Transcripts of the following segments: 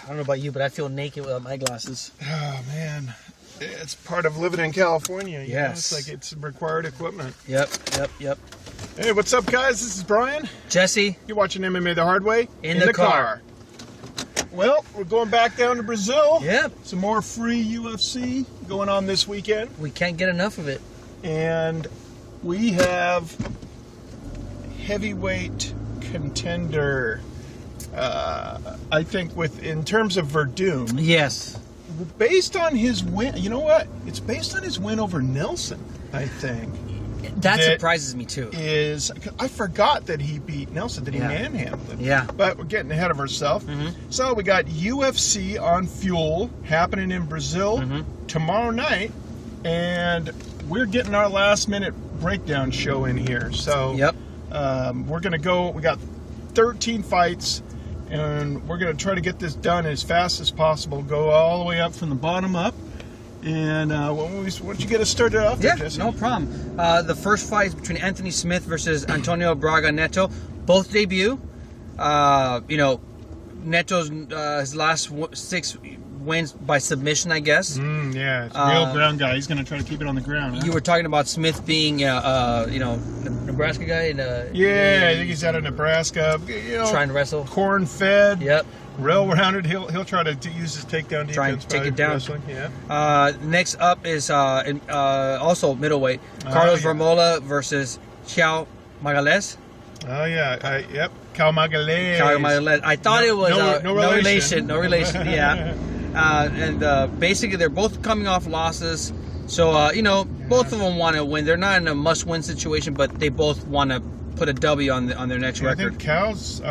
I don't know about you, but I feel naked without my glasses. Oh, man. It's part of living in California. You know? Yes. It's like it's required equipment. Yep. Hey, what's up, guys? This is Brian. Jesse. You're watching MMA the hard way. In the car. Well, we're going back down to Brazil. Yep. Some more free UFC going on this weekend. We can't get enough of it. And we have heavyweight contender. I think in terms of Werdum. Yes. Based on his win, you know what? It's based on his win over Nelson, I think. That surprises me too. I forgot that he beat Nelson, that he manhandled him. Yeah. But we're getting ahead of ourselves. Mm-hmm. So we got UFC on Fuel happening in Brazil tomorrow night, and we're getting our last minute breakdown show in here. So we're gonna go. We got 13 fights, and we're gonna try to get this done as fast as possible. Go all the way up from the bottom up. And why don't you get us started off there, Jesse? No problem. The first fight is between Anthony Smith versus Antonio Braga Neto. Both debut. Neto's his last 6 wins by submission, I guess. Yeah, it's a real ground guy. He's going to try to keep it on the ground. Huh? You were talking about Smith being, Nebraska guy. I think he's out of Nebraska. Trying to wrestle. Corn-fed. Yep. Well-rounded. He'll try to use his takedown defense. Try and take it down. Wrestling. Yeah. Next up is also middleweight. Carlos Vermola versus Thiago Magalhães. Oh yeah. Yep. Cal Magalhães. I thought it was no relation. No relation. Yeah. And basically they're both coming off losses. So both of them want to win. They're not in a must-win situation, but they both want to put a W on their next record. I think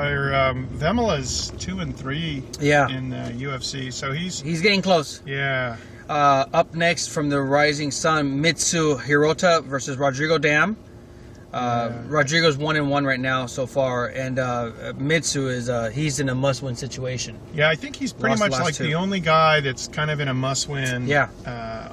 Vermola's 2-3 in the UFC, so he's getting close. Yeah. Up next from the Rising Sun, Mitsu Hirota versus Rodrigo Dam. Rodrigo's 1-1 right now so far, and Mitsu he's in a must-win situation. Yeah, I think he's pretty much like the only guy that's kind of in a must-win. Yeah.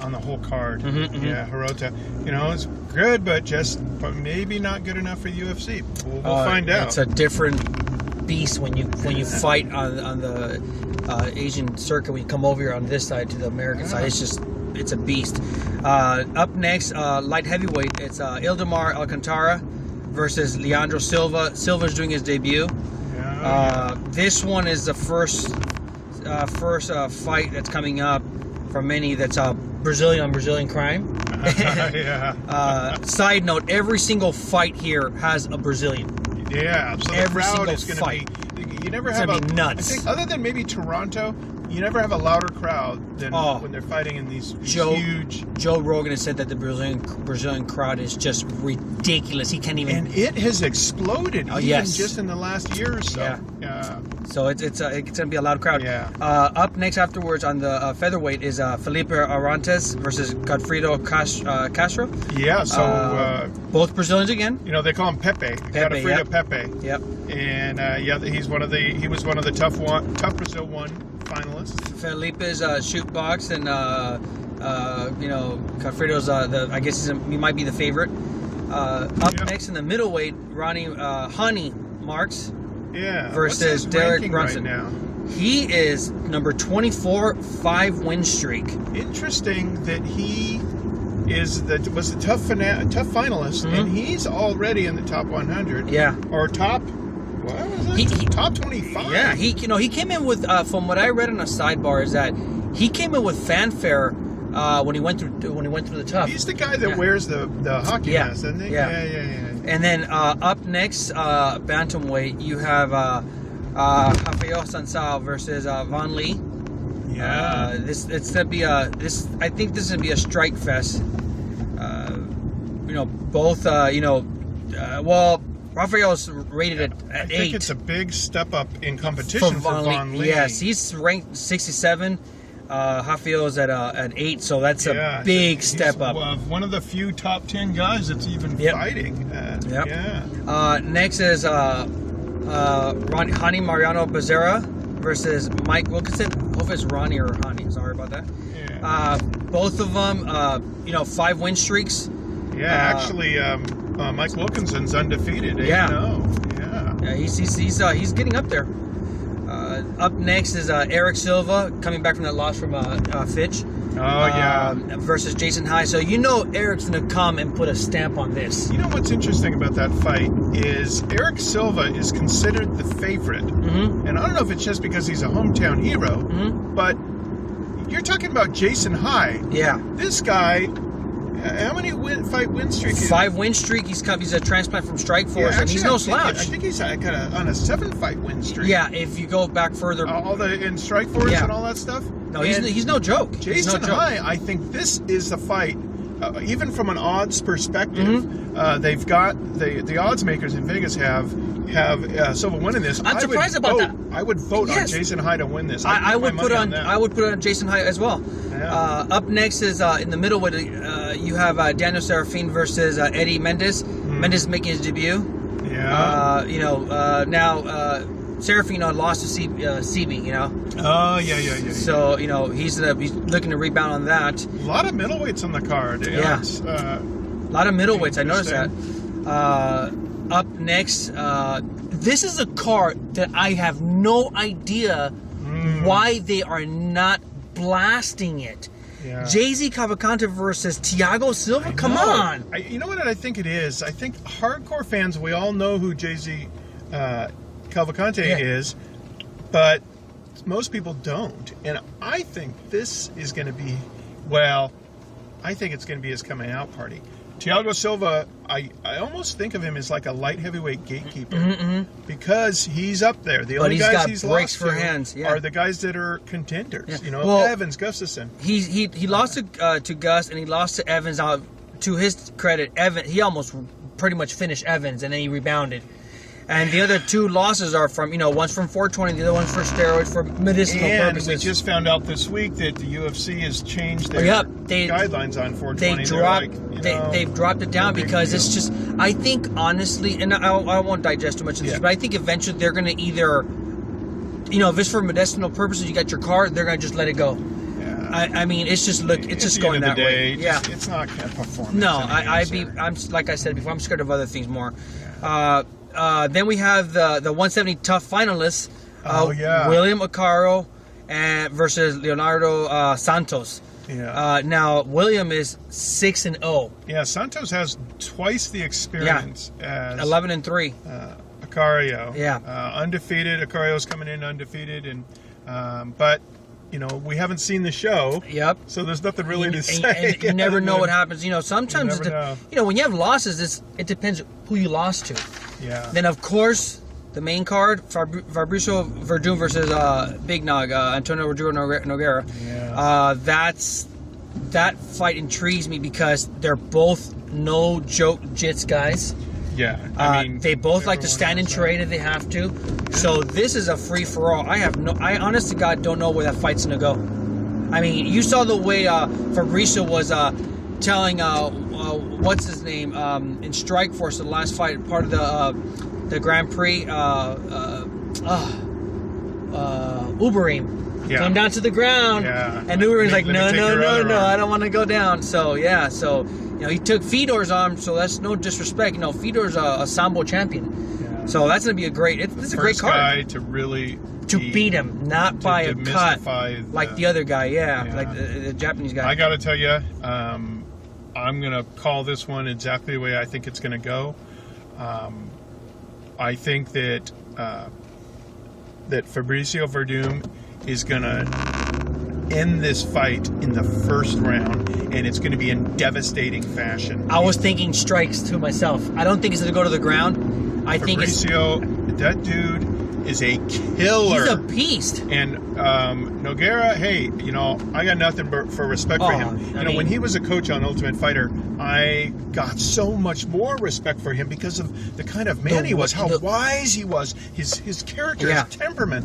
On the whole card. Yeah, Hirota. It's good, but maybe not good enough for UFC. We'll find out. It's a different beast when you fight on the Asian circuit. When you come over here on this side to the American side, it's a beast. Up next, light heavyweight, it's Ildemar Alcantara versus Leandro Silva. Silva's doing his debut. This one is the first fight that's coming up for many that's Brazilian crime. Side note, every single fight here has a Brazilian. Yeah, so every single fight. You never it's have gonna be nuts. I think other than maybe Toronto, you never have a louder crowd than when they're fighting in these huge. Joe Rogan has said that the Brazilian crowd is just ridiculous. He can't even. And it has exploded just in the last year or so. Yeah. So it's gonna be a loud crowd. Yeah. Up next afterwards on the featherweight is Filipa Arantes versus Godfrey Castro. Yeah. So both Brazilians again. They call him Pepe. Godfrey Pepe. Yep. And he was one of the tough Brazil one finalists. Felipe's shoot box, and Godfredo's I guess he might be the favorite. Up next in the middleweight, Honey Marks versus Derek Brunson. Right now? He is number 24, 5-win streak. Interesting that he was a tough finalist, and he's already in the top 100. Yeah. Or top. What was it? Top 25. Yeah, he came in with from what I read on a sidebar is that he came in with fanfare when he went through the tough. He's the guy that wears the hockey mask, isn't he? Yeah. And then up next, bantamweight, you have Rafael Sansao versus Van Lee. Yeah. It's gonna be I think this is gonna be a strike fest. Both Rafael's rated at 8. I think it's a big step up in competition for Van Lee. Yes, he's ranked 67. Rafael's at 8, so that's a big step up. One of the few top 10 guys that's even fighting. Next is Mariano Pecera versus Mike Wilkinson. Hopefully it's Ronnie or Hani. Sorry about that. Yeah. Both of them, 5-win streaks. Yeah, actually, Mike Wilkinson's undefeated. Yeah, he's getting up there. Up next is Erick Silva coming back from that loss from Fitch. Oh, yeah. Versus Jason High. So you know Eric's going to come and put a stamp on this. You know what's interesting about that fight is Erick Silva is considered the favorite. Mm-hmm. And I don't know if it's just because he's a hometown hero, but you're talking about Jason High. Yeah. This guy, how many fight win streak? 5 win streak. He's a transplant from Strikeforce, and he's no slouch. I think he's on a 7-fight win streak. Yeah, if you go back further. All the in Strikeforce and all that stuff. No, he's no joke. Jason High, I think this is the fight. Even from an odds perspective, they've got the odds makers in Vegas have Silva winning this. I'm surprised about that. I would vote on Jason High to win this. I would put on Jason High as well. Yeah. Up next is in the middle. You have Daniel Serafin versus Eddie Mendes. Mendes making his debut. Yeah. Now Serafin lost to CB. You know. Oh yeah. So he's looking to rebound on that. A lot of middleweights on the card. Yeah. A lot of middleweights. I noticed that. Up next, this is a card that I have no idea why they are not blasting it. Yeah. Jay-Z Cavalcante versus Thiago Silva. Come on. You know what I think it is? I think hardcore fans, we all know who Jay-Z Cavalcante is, but most people don't. And I think this is going to be, I think it's going to be his coming out party. Thiago Silva, I almost think of him as like a light heavyweight gatekeeper because he's up there. The only guys he's lost for hands, are the guys that are contenders. Yeah. Evans, Gustafsson. He lost to Gus and he lost to Evans. To his credit, he almost pretty much finished Evans and then he rebounded. And the other 2 losses are from, one's from 420, the other one's for steroids for medicinal purposes. And we just found out this week that the UFC has changed their guidelines on 420. They've dropped it down because it's just, I think honestly, and I won't digest too much of this, but I think eventually they're going to either, if it's for medicinal purposes, you got your card, they're going to just let it go. Yeah. I mean, it's just going that way. It's not going to perform. No, I'm like I said before, I'm scared of other things more. Yeah. Then we have the 170 tough finalists. William Acaro versus Leonardo Santos. Yeah. Now William is 6-0. Yeah, Santos has twice the experience as 11-3. Acaro. Yeah. Undefeated. Acaro's coming in undefeated, and but we haven't seen the show. Yep. So there's nothing really to say. And you never know what happens. Sometimes when you have losses, it depends who you lost to. Yeah. Then of course the main card, Fabricio Werdum versus Big Nog, Antonio Rodrigo Nogueira. Yeah. That fight intrigues me because they're both no joke jits guys. Yeah. They both like to stand and trade if they have to. Yeah. So this is a free for all. I honest to God don't know where that fight's gonna go. I mean, you saw the way Fabricio was telling what's his name in Strikeforce, the last fight, part of the Grand Prix, Uberim. Yeah. Come down to the ground. Yeah. And Uberim's like, no, I don't want to go down. So yeah, he took Fedor's arm, so that's no disrespect. Fedor's a Sambo champion. Yeah. So that's gonna be a great card. First guy to really beat him, not by a cut like the other guy. Yeah. Like the Japanese guy. I gotta tell you, I'm going to call this one exactly the way I think it's going to go. I think that Fabricio Werdum is going to end this fight in the first round, and it's going to be in devastating fashion. I was thinking strikes to myself. I don't think it's going to go to the ground. Fabricio, that dude is a killer. He's a beast. And Nogueira, hey, I got nothing for respect for him. When he was a coach on Ultimate Fighter, I got so much more respect for him because of the kind of man he was, how wise he was, his character, his temperament.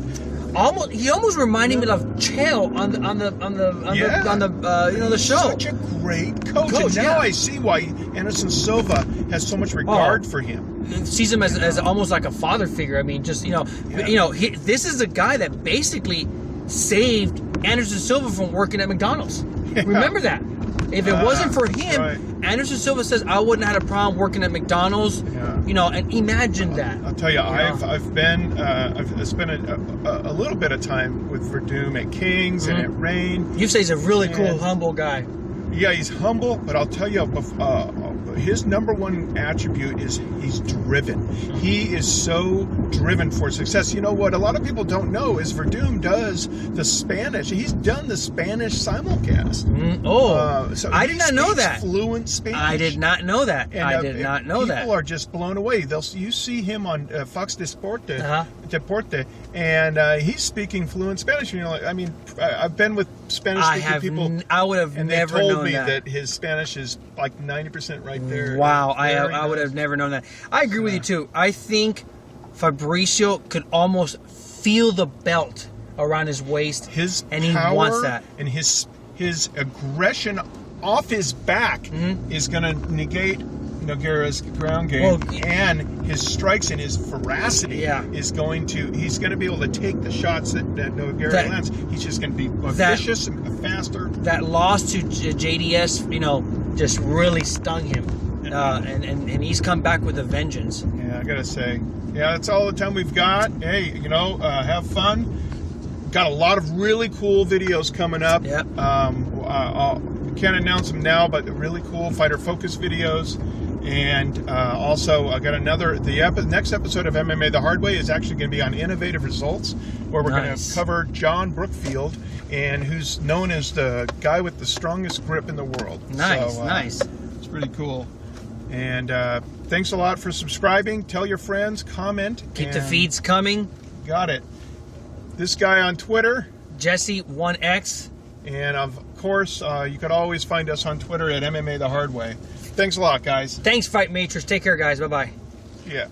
He almost reminded me of Chael on the show. Such a great coach. And now I see why Anderson Silva has so much regard for him. Sees him as almost like a father figure. I mean, just this is a guy that basically saved Anderson Silva from working at McDonald's. Yeah. Remember that? If it wasn't for him, right. Anderson Silva says I wouldn't have had a problem working at McDonald's. Yeah. You know, and imagine that. I'll tell you, I've spent a little bit of time with Werdum at Kings and at Reign. You say he's a really cool, humble guy. Yeah, he's humble, but I'll tell you, his number one attribute is he's driven. He is so driven for success. You know what a lot of people don't know is Werdum does the Spanish. He's done the Spanish simulcast. So I did not know that. Fluent Spanish. I did not know that. And, I did not know that. People are just blown away. You see him on Fox Deporte, and he's speaking fluent Spanish. You know, I mean, I've been with Spanish-speaking people. I would have never known that. And they told me that his Spanish is like 90% right there. Wow, I would have never known that. I agree with you too. I think Fabricio could almost feel the belt around his waist, and he wants that. And his aggression off his back is going to negate Nogueira's ground game, and his strikes and his veracity is going to. He's going to be able to take the shots that Nogueira lands. He's just going to be vicious and faster. That loss to JDS, just really stung him, and he's come back with a vengeance. Yeah, I gotta say, that's all the time we've got. Hey, have fun. Got a lot of really cool videos coming up. Yep. Can't announce them now, but really cool fighter focus videos. And also, I got the next episode of MMA the Hard Way is actually going to be on innovative results, where we're going to cover John Brookfield, and who's known as the guy with the strongest grip in the world. Nice. It's pretty cool. And thanks a lot for subscribing. Tell your friends, comment. Keep the feeds coming. Got it. This guy on Twitter, Jesse1X. And of course, you could always find us on Twitter at MMA the Hard Way. Thanks a lot, guys. Thanks, Fight Matrix. Take care, guys. Bye-bye. Yeah.